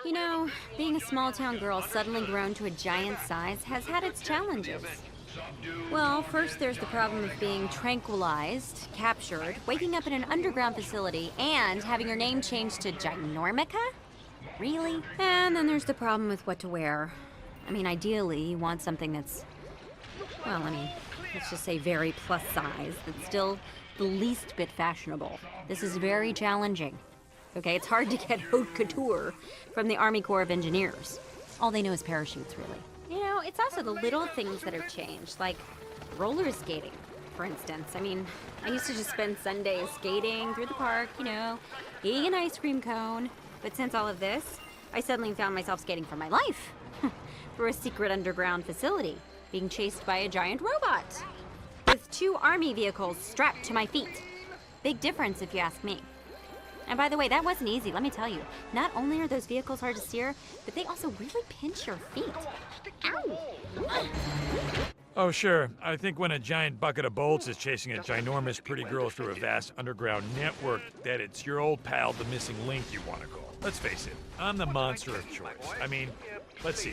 You know, being a small-town girl suddenly grown to a giant size has had its challenges. Well, first there's the problem of being tranquilized, captured, waking up in an underground facility, and having your name changed to Ginormica? Really? And then there's the problem with what to wear. I mean, ideally, you want something that's, well, let's just say very plus size, that's still the least bit fashionable. This is very challenging. Okay, it's hard to get haute couture from the Army Corps of Engineers. All they know is parachutes, really. You know, it's also the little things that have changed, like roller skating, for instance. I mean, I used to just spend Sundays skating through the park, eating an ice cream cone. But since all of this, I suddenly found myself skating for my life. Through a secret underground facility, being chased by a giant robot. With 2 army vehicles strapped to my feet. Big difference, if you ask me. And by the way, that wasn't easy, let me tell you. Not only are those vehicles hard to steer, but they also really pinch your feet. Ow! Oh, sure. I think when a giant bucket of bolts is chasing a ginormous pretty girl through a vast underground network, that it's your old pal, the missing link, you want to call. Let's face it, I'm the monster of choice. I mean, let's see.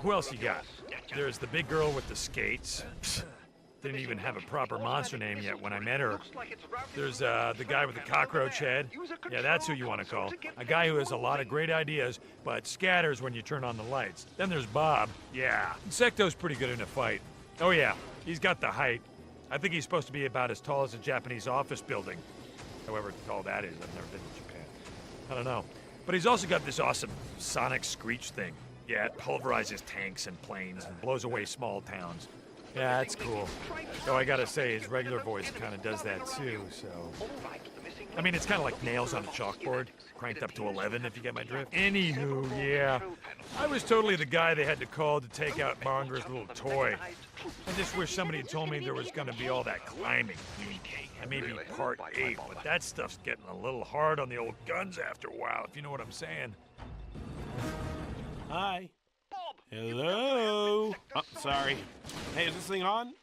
Who else you got? There's the big girl with the skates. Didn't even have a proper monster name yet when I met her. There's the guy with the cockroach head. Yeah, that's who you want to call. A guy who has a lot of great ideas, but scatters when you turn on the lights. Then there's Bob. Yeah, Insecto's pretty good in a fight. Oh yeah, he's got the height. I think he's supposed to be about as tall as a Japanese office building. However tall that is, I've never been to Japan. I don't know. But he's also got this awesome sonic screech thing. Yeah, it pulverizes tanks and planes and blows away small towns. Yeah, it's cool. Though I gotta say, his regular voice kind of does that too, so... I mean, it's kind of like nails on a chalkboard, cranked up to 11, if you get my drift. Anywho, yeah. I was totally the guy they had to call to take out Monger's little toy. I just wish somebody had told me there was gonna be all that climbing. And maybe part 8, but that stuff's getting a little hard on the old guns after a while, if you know what I'm saying. Hi. Hello? Oh, sorry. Hey, is this thing on?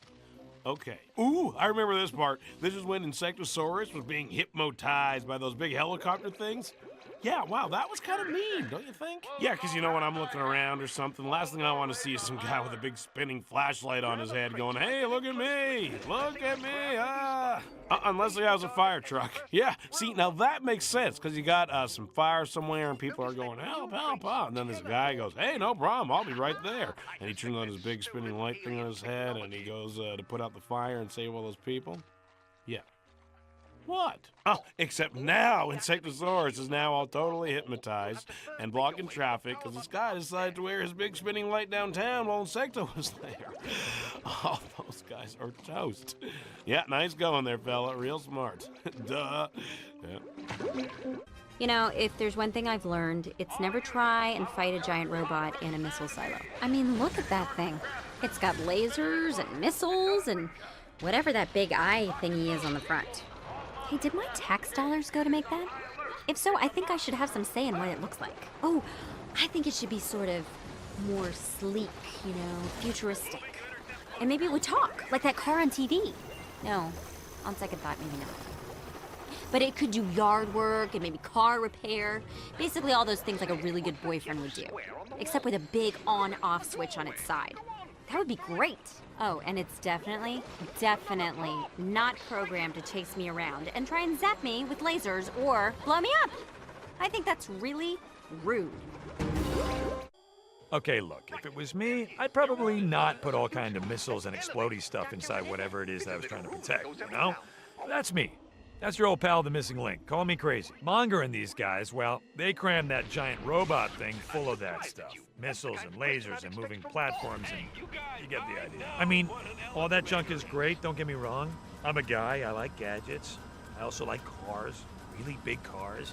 Okay. Ooh, I remember this part. This is when Insectosaurus was being hypnotized by those big helicopter things. Yeah, wow, that was kind of mean, don't you think? Yeah, because when I'm looking around or something, the last thing I want to see is some guy with a big spinning flashlight on his head going, hey, look at me, unless the guy was a fire truck. Yeah, see, now that makes sense, because you got some fire somewhere and people are going, help, help, help. And then this guy goes, hey, no problem, I'll be right there. And he turns on his big spinning light thing on his head and he goes to put out the fire and save all those people. Yeah. What? Oh, except now Insectosaurus is now all totally hypnotized and blocking traffic because this guy decided to wear his big spinning light downtown while Insecto was there. Oh, those guys are toast. Yeah, nice going there, fella. Real smart. Duh. Yeah. You know, if there's one thing I've learned, it's never try and fight a giant robot in a missile silo. I mean, look at that thing. It's got lasers and missiles and whatever that big eye thingy is on the front. Hey, did my tax dollars go to make that? If so, I think I should have some say in what it looks like. Oh, I think it should be sort of more sleek, futuristic. And maybe it would talk, like that car on TV. No, on second thought, maybe not. But it could do yard work and maybe car repair. Basically all those things like a really good boyfriend would do. Except with a big on-off switch on its side. That would be great. Oh, and it's definitely not programmed to chase me around and try and zap me with lasers or blow me up. I think that's really rude. Okay, look, if it was me, I'd probably not put all kind of missiles and explodey stuff inside whatever it is that I was trying to protect, That's me. That's your old pal, the missing link. Call me crazy. Monger and these guys, well, they crammed that giant robot thing full of that stuff. Missiles and lasers and moving platforms, and you get the idea. I mean, all that junk is great, don't get me wrong. I'm a guy, I like gadgets. I also like cars, really big cars.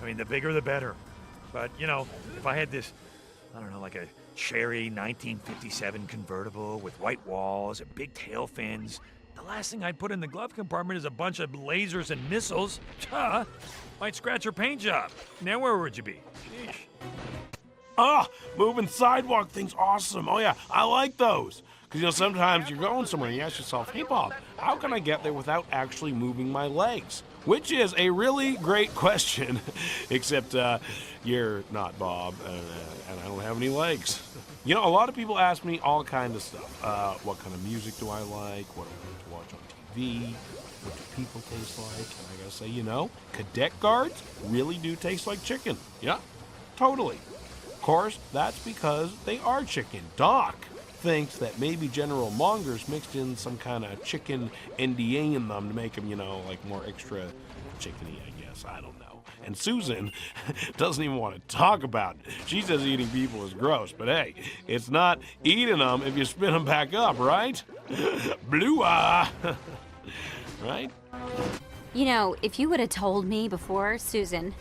I mean, the bigger the better. But, if I had this, I don't know, like a cherry 1957 convertible with white walls and big tail fins, the last thing I'd put in the glove compartment is a bunch of lasers and missiles. Might scratch your paint job. Now where would you be? Sheesh. Ah, moving sidewalk thing's awesome. Oh yeah, I like those. Because sometimes you're going somewhere and you ask yourself, hey Bob, how can I get there without actually moving my legs? Which is a really great question, except you're not Bob, and I don't have any legs. You know, a lot of people ask me all kinds of stuff. What kind of music do I like? What do I like to watch on TV? What do people taste like? And I gotta say, you know, cadet guards really do taste like chicken. Yeah, totally. Of course, that's because they are chicken. Doc thinks that maybe General Monger's mixed in some kind of chicken NDA in them to make them, you know, like more extra chickeny, I guess. I don't know. And Susan doesn't even want to talk about it. She says eating people is gross, but hey, it's not eating them if you spin them back up, right? Blue-ah! Right? You know, if you would have told me before, Susan,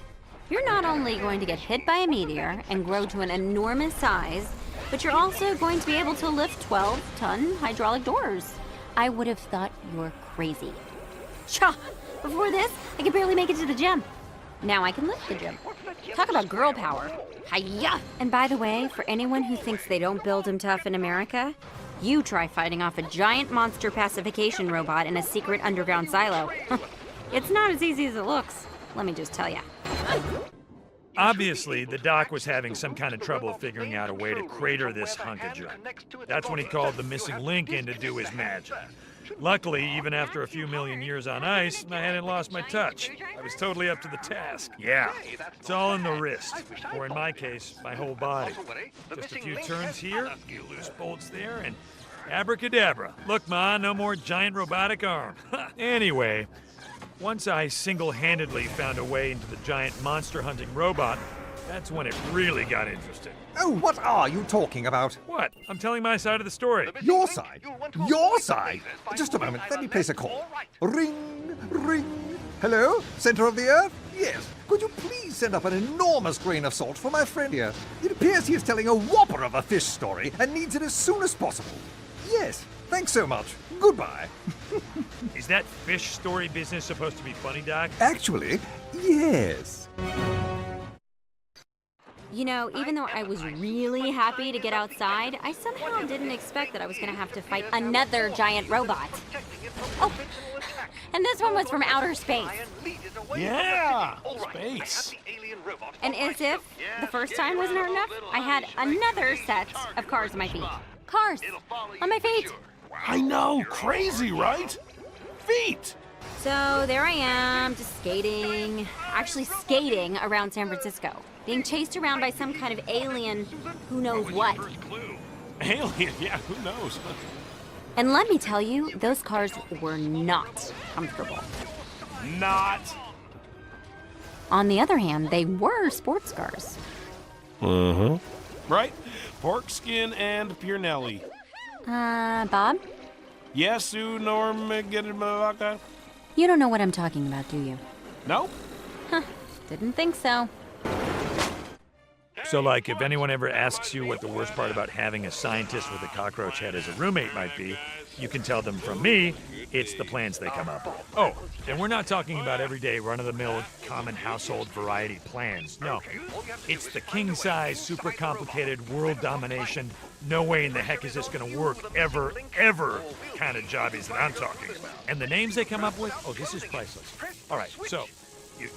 you're not only going to get hit by a meteor and grow to an enormous size, but you're also going to be able to lift 12-ton hydraulic doors, I would have thought you're crazy. Cha! Before this, I could barely make it to the gym. Now I can lift the gym. Talk about girl power. Hiya! And by the way, for anyone who thinks they don't build them tough in America, you try fighting off a giant monster pacification robot in a secret underground silo. It's not as easy as it looks, let me just tell ya. Obviously, the Doc was having some kind of trouble figuring out a way to crater this hunk of junk. That's when he called the missing link in to do his magic. Luckily, even after a few million years on ice, I hadn't lost my touch. I was totally up to the task. Yeah, it's all in the wrist, or in my case, my whole body. Just a few turns here, a few loose bolts there, and abracadabra. Look, Ma, no more giant robotic arm. Anyway, once I single-handedly found a way into the giant monster-hunting robot, that's when it really got interesting. Oh, what are you talking about? What? I'm telling my side of the story. Your side? Your side? Just a moment, let me place a call. Ring, ring. Hello? Center of the Earth? Yes. Could you please send up an enormous grain of salt for my friend here? It appears he is telling a whopper of a fish story and needs it as soon as possible. Yes. Thanks so much. Goodbye. Is that fish story business supposed to be funny, Doc? Actually, yes. You know, even though I was really happy to get outside, I somehow didn't expect that I was going to have to fight another giant robot. Oh, and this one was from outer space. Yeah, space. And as if the first time wasn't hard enough, I had another set of cars on my feet. Cars on my feet. I know, crazy, right? Feet. So there I am, just skating, actually skating around San Francisco, being chased around by some kind of alien who knows what. Alien, yeah, who knows? And let me tell you, those cars were not comfortable. Not. On the other hand, they were sports cars. Uh-huh. Right? Pork skin and Piernelli. Bob? Yes, Sue, Norm, Gedemaka? You don't know what I'm talking about, do you? Nope. Huh, didn't think so. So, like, if anyone ever asks you what the worst part about having a scientist with a cockroach head as a roommate might be, you can tell them from me, it's the plans they come up with. Oh, and we're not talking about everyday run-of-the-mill common household variety plans. No, it's the king-size, super complicated, world domination, no way in the heck is this gonna work ever kind of jobbies that I'm talking about. And the names they come up with, oh, this is priceless. All right, so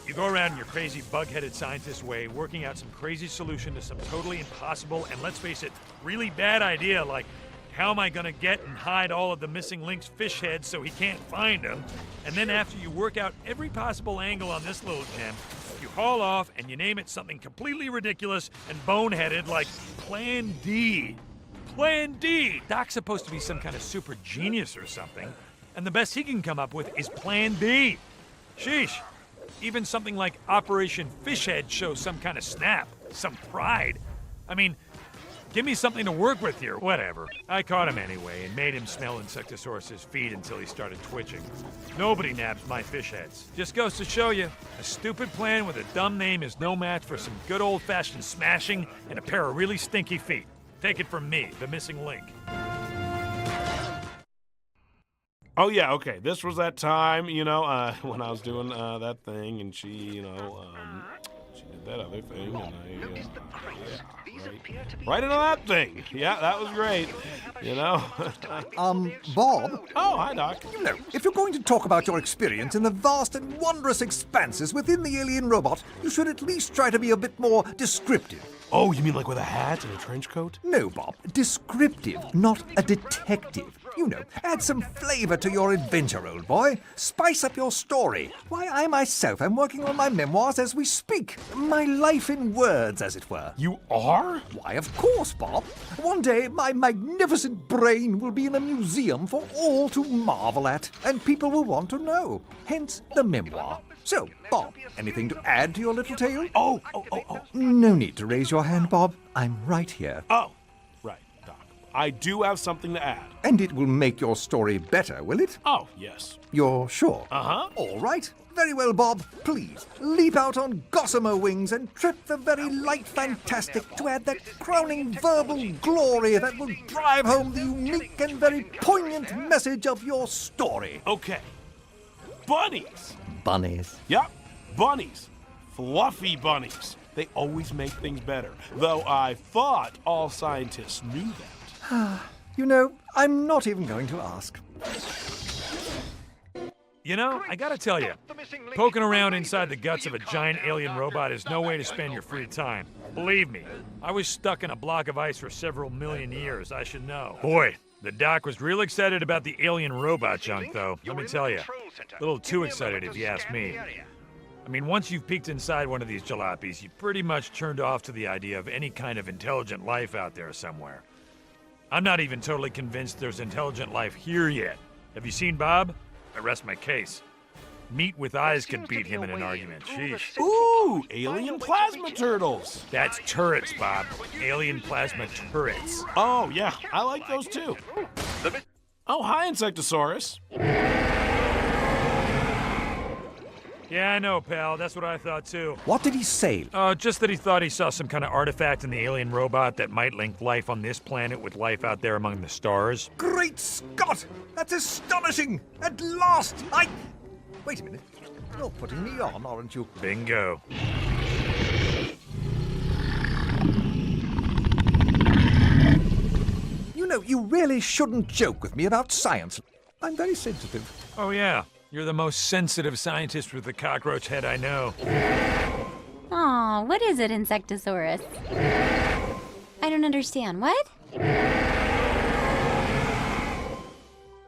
you go around in your crazy bug-headed scientist way, working out some crazy solution to some totally impossible and, let's face it, really bad idea, like, how am I gonna get and hide all of the missing Link's fish heads so he can't find them? And then after you work out every possible angle on this little gem, you haul off and you name it something completely ridiculous and boneheaded like Plan D. Plan D! Doc's supposed to be some kind of super genius or something, and the best he can come up with is Plan B. Sheesh. Even something like Operation Fishhead shows some kind of snap, some pride. I mean, give me something to work with here. Whatever. I caught him anyway and made him smell Insectosaurus's feet until he started twitching. Nobody nabs my fish heads. Just goes to show you, a stupid plan with a dumb name is no match for some good old-fashioned smashing and a pair of really stinky feet. Take it from me, the missing link. Oh, yeah, okay. This was that time, when I was doing that thing, and she did that other thing, and right into that thing. Yeah, that was great. You know. Bob? Oh, hi, Doc. You know, if you're going to talk about your experience in the vast and wondrous expanses within the alien robot, you should at least try to be a bit more descriptive. Oh, you mean like with a hat and a trench coat? No, Bob. Descriptive, not a detective. You know, add some flavor to your adventure, old boy. Spice up your story. Why, I myself am working on my memoirs as we speak. My life in words, as it were. You are? Why, of course, Bob. One day, my magnificent brain will be in a museum for all to marvel at, and people will want to know. Hence, the memoir. So, Bob, anything to add to your little tale? Oh. No need to raise your hand, Bob. I'm right here. Oh, right, Doc. I do have something to add. And it will make your story better, will it? Oh, yes. You're sure? Uh-huh. All right. Very well, Bob. Please, leap out on gossamer wings and trip the very light fantastic to add that crowning verbal glory that will drive home the unique and very poignant message of your story. Okay. Bunnies. Bunnies. Yep, bunnies. Fluffy bunnies. They always make things better. Though I thought all scientists knew that. You know, I'm not even going to ask. You know, I gotta tell you, poking around inside the guts of a giant alien robot is no way to spend your free time. Believe me, I was stuck in a block of ice for several million years, I should know. Boy, the doc was real excited about the alien robot junk, though, let me tell you. A little too excited if you ask me. I mean, once you've peeked inside one of these jalopies, you pretty much turned off to the idea of any kind of intelligent life out there somewhere. I'm not even totally convinced there's intelligent life here yet. Have you seen Bob? I rest my case. Meat with eyes could beat him in an argument. Sheesh. Ooh, alien plasma turtles. That's turrets, Bob. Alien plasma turrets. Oh, yeah, I like those too. Oh, hi, Insectosaurus. Yeah, I know, pal. That's what I thought, too. What did he say? Just that he thought he saw some kind of artifact in the alien robot that might link life on this planet with life out there among the stars. Great Scott! That's astonishing! At last, Wait a minute. You're putting me on, aren't you? Bingo. You know, you really shouldn't joke with me about science. I'm very sensitive. Oh, yeah. You're the most sensitive scientist with a cockroach head I know. Aw, what is it, Insectosaurus? I don't understand. What?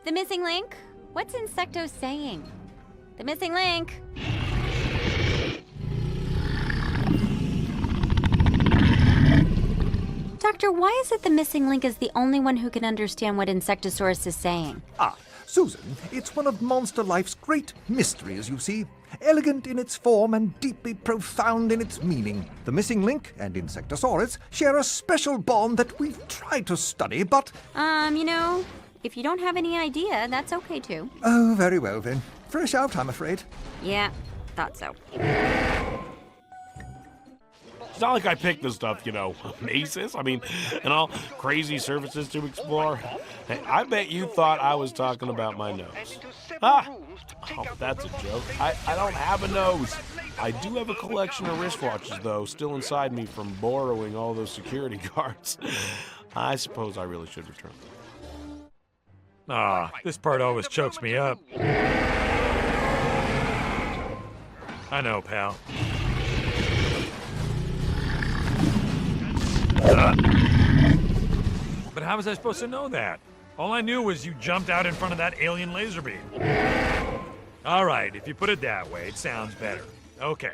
The missing link? What's Insecto saying? The missing link! Doctor, why is it the missing link is the only one who can understand what Insectosaurus is saying? Susan, it's one of monster life's great mysteries, you see. Elegant in its form and deeply profound in its meaning. The missing link and Insectosaurus share a special bond that we've tried to study, but... You know, if you don't have any idea, that's okay too. Oh, very well then. Fresh out, I'm afraid. Yeah, thought so. It's not like I picked this stuff, you know, mazes, and all crazy surfaces to explore. Hey, I bet you thought I was talking about my nose. Oh, that's a joke. I don't have a nose. I do have a collection of wristwatches, though, still inside me from borrowing all those security guards. I suppose I really should return them. This part always chokes me up. I know, pal. But how was I supposed to know that? All I knew was you jumped out in front of that alien laser beam. All right, if you put it that way, it sounds better. Okay.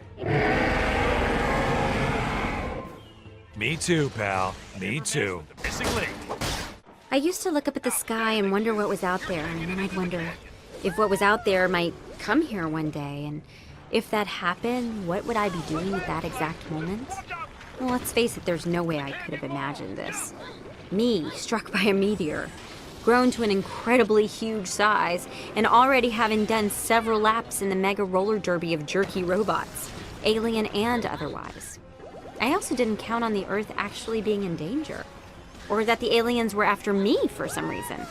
Me too, pal. Me too. Missing link. I used to look up at the sky and wonder what was out there, and then I'd wonder if what was out there might come here one day, and if that happened, what would I be doing at that exact moment? Well, let's face it, there's no way I could have imagined this. Me, struck by a meteor, grown to an incredibly huge size, and already having done several laps in the mega roller derby of jerky robots, alien and otherwise. I also didn't count on the Earth actually being in danger, or that the aliens were after me for some reason.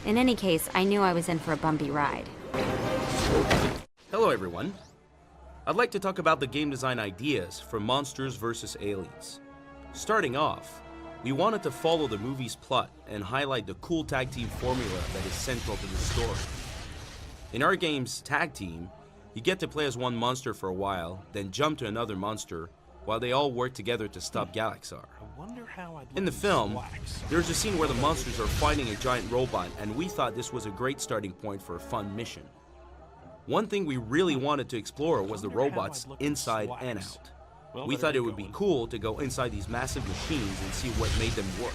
In any case, I knew I was in for a bumpy ride. Hello, everyone. I'd like to talk about the game design ideas for Monsters vs. Aliens. Starting off, we wanted to follow the movie's plot and highlight the cool tag team formula that is central to the story. In our game's Tag Team, you get to play as one monster for a while, then jump to another monster, while they all work together to stop Galaxar. In the film, there's a scene where the monsters are fighting a giant robot, and we thought this was a great starting point for a fun mission. One thing we really wanted to explore was the robots inside and out. We thought it would be cool to go inside these massive machines and see what made them work.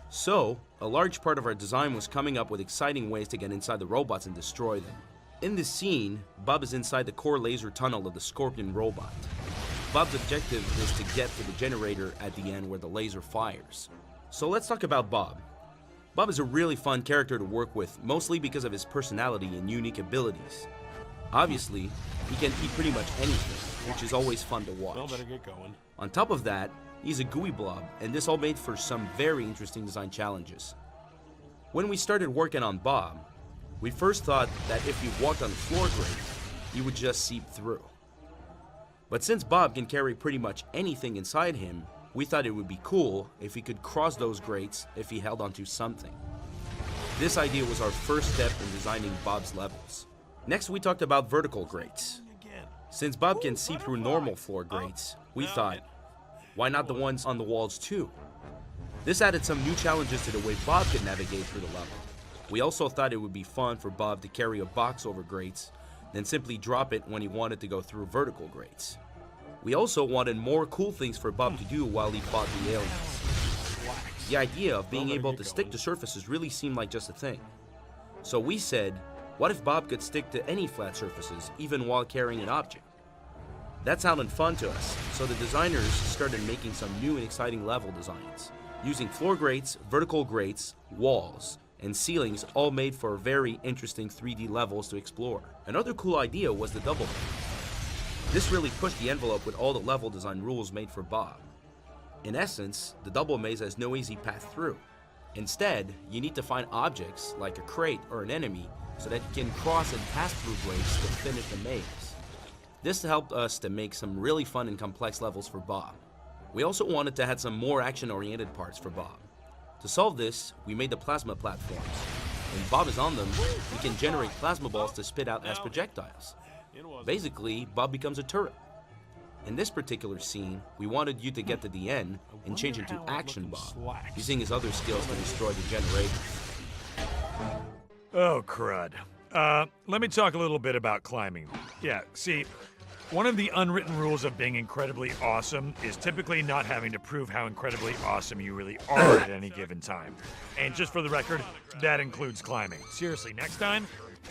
So, a large part of our design was coming up with exciting ways to get inside the robots and destroy them. In this scene, Bob is inside the core laser tunnel of the Scorpion robot. Bob's objective is to get to the generator at the end where the laser fires. So let's talk about Bob. Bob is a really fun character to work with, mostly because of his personality and unique abilities. Obviously, he can eat pretty much anything, which is always fun to watch. Well, better get going. On top of that, he's a gooey blob, and this all made for some very interesting design challenges. When we started working on Bob, we first thought that if he walked on the floor grate, he would just seep through. But since Bob can carry pretty much anything inside him, we thought it would be cool if he could cross those grates if he held onto something. This idea was our first step in designing Bob's levels. Next, we talked about vertical grates. Since Bob can see through normal floor grates, we thought, why not the ones on the walls too? This added some new challenges to the way Bob could navigate through the level. We also thought it would be fun for Bob to carry a box over grates, then simply drop it when he wanted to go through vertical grates. We also wanted more cool things for Bob to do while he fought the aliens. The idea of being able to stick to surfaces really seemed like just a thing. So we said, what if Bob could stick to any flat surfaces, even while carrying an object? That sounded fun to us, so the designers started making some new and exciting level designs, using floor grates, vertical grates, walls, and ceilings, all made for very interesting 3D levels to explore. Another cool idea was the double maze. This really pushed the envelope with all the level design rules made for Bob. In essence, the double maze has no easy path through. Instead, you need to find objects, like a crate or an enemy, so that you can cross and pass through grates to finish the maze. This helped us to make some really fun and complex levels for Bob. We also wanted to add some more action-oriented parts for Bob. To solve this, we made the plasma platforms. When Bob is on them, he can generate plasma balls to spit out as projectiles. Basically, Bob becomes a turret. In this particular scene, we wanted you to get to the end and change into Action Bob, using his other skills to destroy the generator. Oh, crud. Let me talk a little bit about climbing. Yeah, see, one of the unwritten rules of being incredibly awesome is typically not having to prove how incredibly awesome you really are at any given time. And just for the record, that includes climbing. Seriously, next time,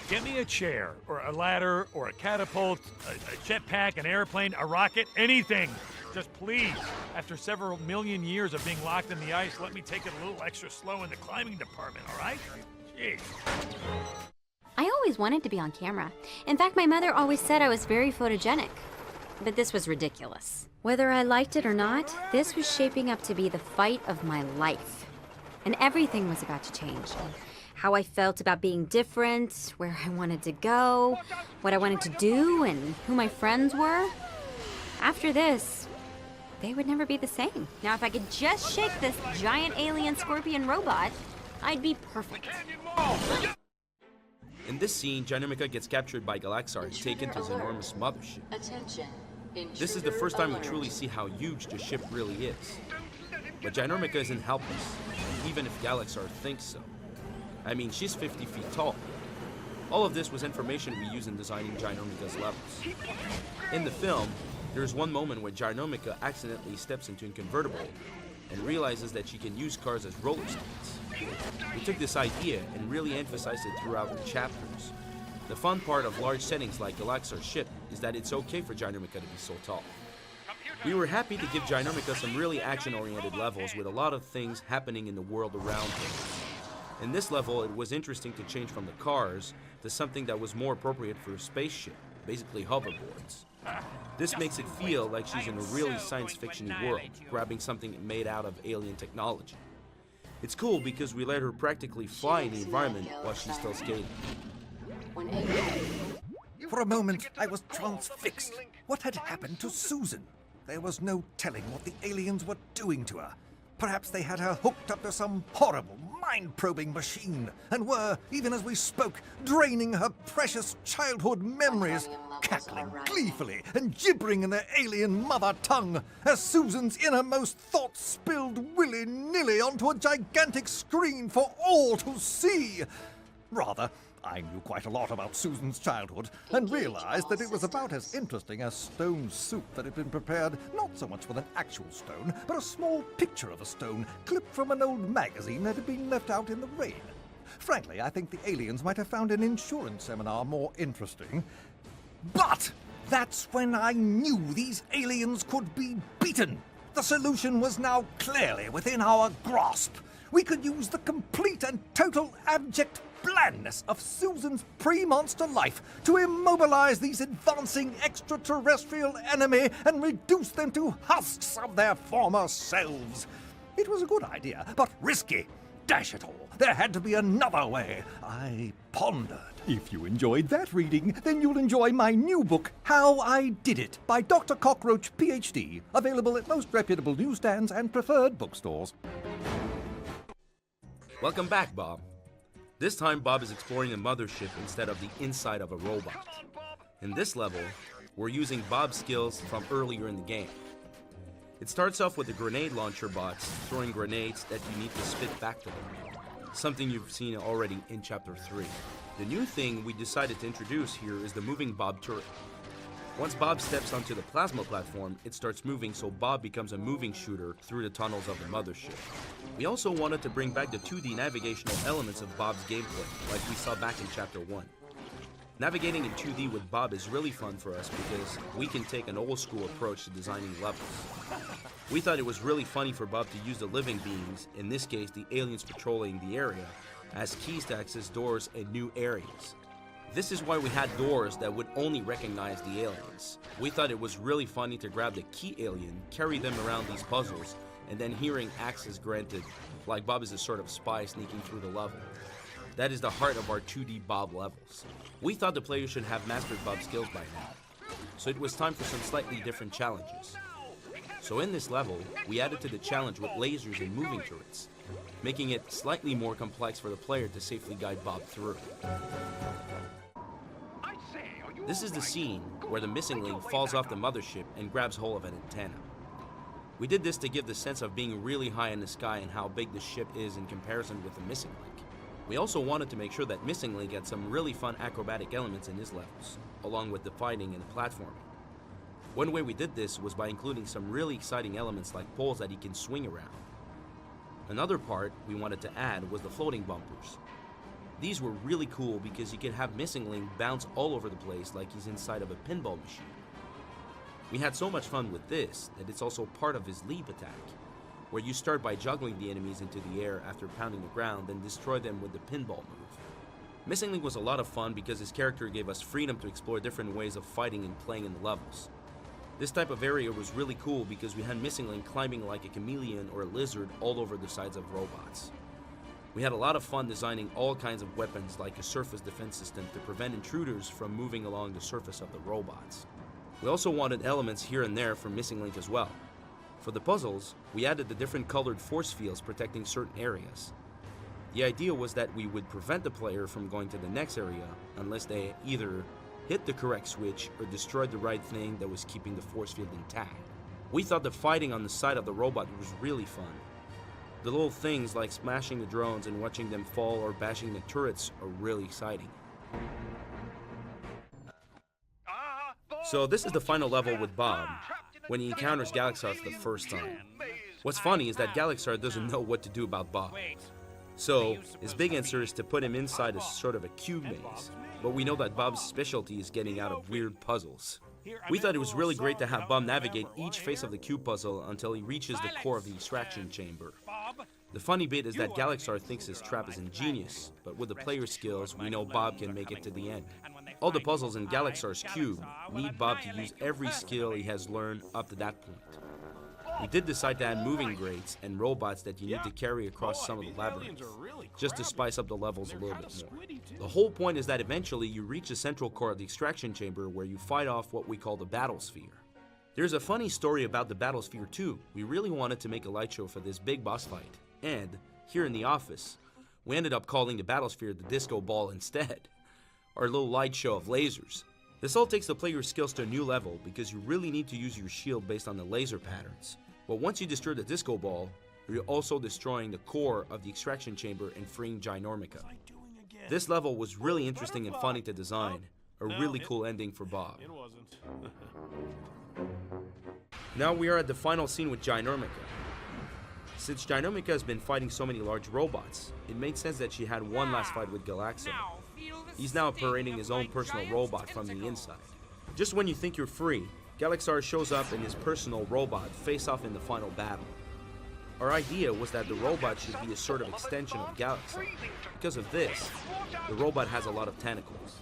get me a chair, or a ladder, or a catapult, a jetpack, an airplane, a rocket, anything. Just please, after several million years of being locked in the ice, let me take it a little extra slow in the climbing department, all right? Jeez. I always wanted to be on camera. In fact, my mother always said I was very photogenic. But this was ridiculous. Whether I liked it or not, this was shaping up to be the fight of my life. And everything was about to change. How I felt about being different, where I wanted to go, what I wanted to do, and who my friends were. After this, they would never be the same. Now, if I could just shake this giant alien scorpion robot, I'd be perfect. In this scene, Ginormica gets captured by Galaxar and taken to his enormous mothership. This is the first time we truly see how huge the ship really is. But Ginormica isn't helpless, even if Galaxar thinks so. I mean, she's 50 feet tall. All of this was information we use in designing Ginormica's levels. In the film, there's one moment where Ginormica accidentally steps into a convertible and realizes that she can use cars as roller skates. We took this idea and really emphasized it throughout the chapters. The fun part of large settings like Galaxar's ship is that it's okay for Ginormica to be so tall. We were happy to give Ginormica some really action-oriented levels with a lot of things happening in the world around her. In this level, it was interesting to change from the cars to something that was more appropriate for a spaceship, basically hoverboards. This makes it feel like she's in a really science fiction-y world, grabbing something made out of alien technology. It's cool because we let her practically fly in the environment while she's still skating. For a moment, I was transfixed. What had happened to Susan? There was no telling what the aliens were doing to her. Perhaps they had her hooked up to some horrible, mind-probing machine, and were, even as we spoke, draining her precious childhood memories, cackling gleefully and gibbering in their alien mother tongue, as Susan's innermost thoughts spilled willy-nilly onto a gigantic screen for all to see. Rather, I knew quite a lot about Susan's childhood, and realized that it was about as interesting as stone soup that had been prepared not so much with an actual stone, but a small picture of a stone clipped from an old magazine that had been left out in the rain. Frankly, I think the aliens might have found an insurance seminar more interesting. But that's when I knew these aliens could be beaten. The solution was now clearly within our grasp. We could use the complete and total abject blandness of Susan's pre-monster life to immobilize these advancing extraterrestrial enemy and reduce them to husks of their former selves. It was a good idea, but risky. Dash it all, there had to be another way. I pondered. If you enjoyed that reading, then you'll enjoy my new book, How I Did It, by Dr. Cockroach, PhD, available at most reputable newsstands and preferred bookstores. Welcome back, Bob. This time, Bob is exploring the mothership instead of the inside of a robot. In this level, we're using Bob's skills from earlier in the game. It starts off with the grenade launcher bots throwing grenades that you need to spit back to them, something you've seen already in Chapter 3. The new thing we decided to introduce here is the moving Bob turret. Once Bob steps onto the plasma platform, it starts moving, so Bob becomes a moving shooter through the tunnels of the mothership. We also wanted to bring back the 2D navigational elements of Bob's gameplay, like we saw back in Chapter 1. Navigating in 2D with Bob is really fun for us because we can take an old school approach to designing levels. We thought it was really funny for Bob to use the living beings, in this case the aliens patrolling the area, as keys to access doors and new areas. This is why we had doors that would only recognize the aliens. We thought it was really funny to grab the key alien, carry them around these puzzles, and then hearing access granted, like Bob is a sort of spy sneaking through the level. That is the heart of our 2D Bob levels. We thought the player should have mastered Bob's skills by now, so it was time for some slightly different challenges. So in this level, we added to the challenge with lasers and moving turrets, making it slightly more complex for the player to safely guide Bob through. This is the scene where the missing link falls off the mothership and grabs hold of an antenna. We did this to give the sense of being really high in the sky and how big the ship is in comparison with the missing link. We also wanted to make sure that Missing Link had some really fun acrobatic elements in his levels, along with the fighting and the platforming. One way we did this was by including some really exciting elements like poles that he can swing around. Another part we wanted to add was the floating bumpers. These were really cool because you could have Missing Link bounce all over the place like he's inside of a pinball machine. We had so much fun with this that it's also part of his leap attack, where you start by juggling the enemies into the air after pounding the ground, then destroy them with the pinball move. Missing Link was a lot of fun because his character gave us freedom to explore different ways of fighting and playing in the levels. This type of area was really cool because we had Missing Link climbing like a chameleon or a lizard all over the sides of robots. We had a lot of fun designing all kinds of weapons like a surface defense system to prevent intruders from moving along the surface of the robots. We also wanted elements here and there for Missing Link as well. For the puzzles, we added the different colored force fields protecting certain areas. The idea was that we would prevent the player from going to the next area unless they either hit the correct switch or destroyed the right thing that was keeping the force field intact. We thought the fighting on the side of the robot was really fun. The little things like smashing the drones and watching them fall or bashing the turrets are really exciting. So this is the final level with Bob, when he encounters Galaxar for the first time. What's funny is that Galaxar doesn't know what to do about Bob. So his big answer is to put him inside a sort of a cube maze. But we know that Bob's specialty is getting out of weird puzzles. We thought it was really great to have Bob navigate each face of the cube puzzle until he reaches the core of the extraction chamber. The funny bit is that Galaxar thinks his trap is ingenious, but with the player's skills, we know Bob can make it to the end. All the puzzles in Galaxar's cube need Bob to use every skill he has learned up to that point. We did decide to add moving grates and robots that you need to carry across some of the labyrinth, just to spice up the levels a little bit more. The whole point is that eventually you reach the central core of the extraction chamber where you fight off what we call the battle sphere. There's a funny story about the battle sphere too. We really wanted to make a light show for this big boss fight, and here in the office, we ended up calling the battle sphere the disco ball instead. Our little light show of lasers. This all takes the player's skills to a new level because you really need to use your shield based on the laser patterns. But once you destroy the disco ball, you're also destroying the core of the extraction chamber and freeing Ginormica. This level was really interesting and funny to design. A really cool ending for Bob. It wasn't. Now we are at the final scene with Ginormica. Since Ginormica has been fighting so many large robots, it made sense that she had one last fight with Galaxo. He's now parading his own personal robot from the inside. Just when you think you're free, Galaxar shows up and his personal robot face off in the final battle. Our idea was that the robot should be a sort of extension of Galaxar. Because of this, the robot has a lot of tentacles.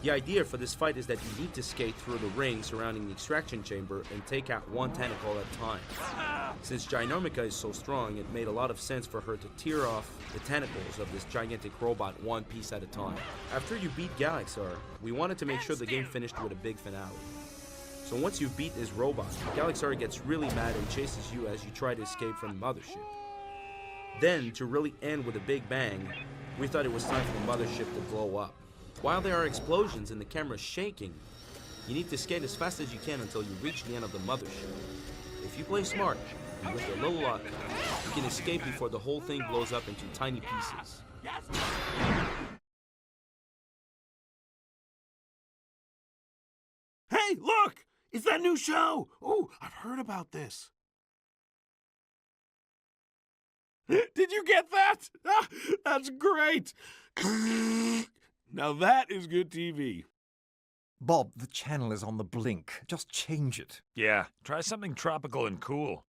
The idea for this fight is that you need to skate through the ring surrounding the extraction chamber and take out one tentacle at a time. Since Ginormica is so strong, it made a lot of sense for her to tear off the tentacles of this gigantic robot one piece at a time. After you beat Galaxar, we wanted to make sure the game finished with a big finale. So once you beat this robot, Galaxar gets really mad and chases you as you try to escape from the mothership. Then, to really end with a big bang, we thought it was time for the mothership to blow up. While there are explosions and the camera's shaking, you need to skate as fast as you can until you reach the end of the mothership. If you play smart, and with a little luck, you can escape before the whole thing blows up into tiny pieces. Hey, look! It's that new show! Oh, I've heard about this. Did you get that? Ah, that's great! Now that is good TV. Bob, the channel is on the blink. Just change it. Yeah, try something tropical and cool.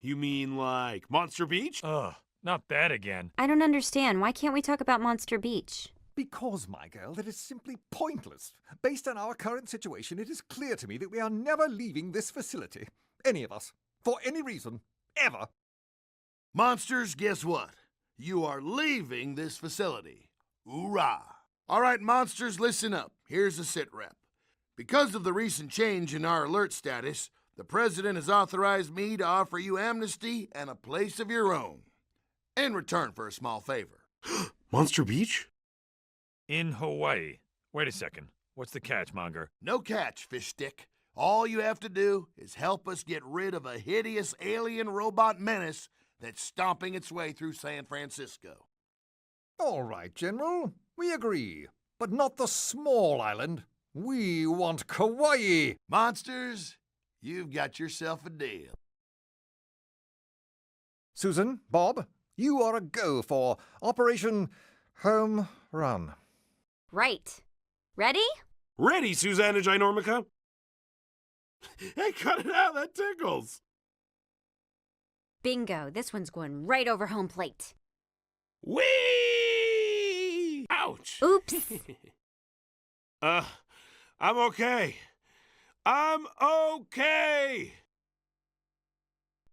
You mean like Monster Beach? Ugh, not that again. I don't understand. Why can't we talk about Monster Beach? Because, my girl, that is simply pointless. Based on our current situation, it is clear to me that we are never leaving this facility. Any of us. For any reason. Ever. Monsters, guess what? You are leaving this facility. Hoorah! All right, monsters, listen up. Here's a sit rep. Because of the recent change in our alert status, the President has authorized me to offer you amnesty and a place of your own. In return for a small favor. Monster Beach? In Hawaii. Wait a second. What's the catch, Monger? No catch, fish stick. All you have to do is help us get rid of a hideous alien robot menace that's stomping its way through San Francisco. All right, General. We agree. But not the small island. We want Kauai. Monsters, you've got yourself a deal. Susan, Bob, you are a go for Operation Home Run. Right. Ready? Ready, Susanna Ginormica? Hey, cut it out, that tickles. Bingo. This one's going right over home plate. Whee! Ouch! Oops. I'm okay. I'm okay!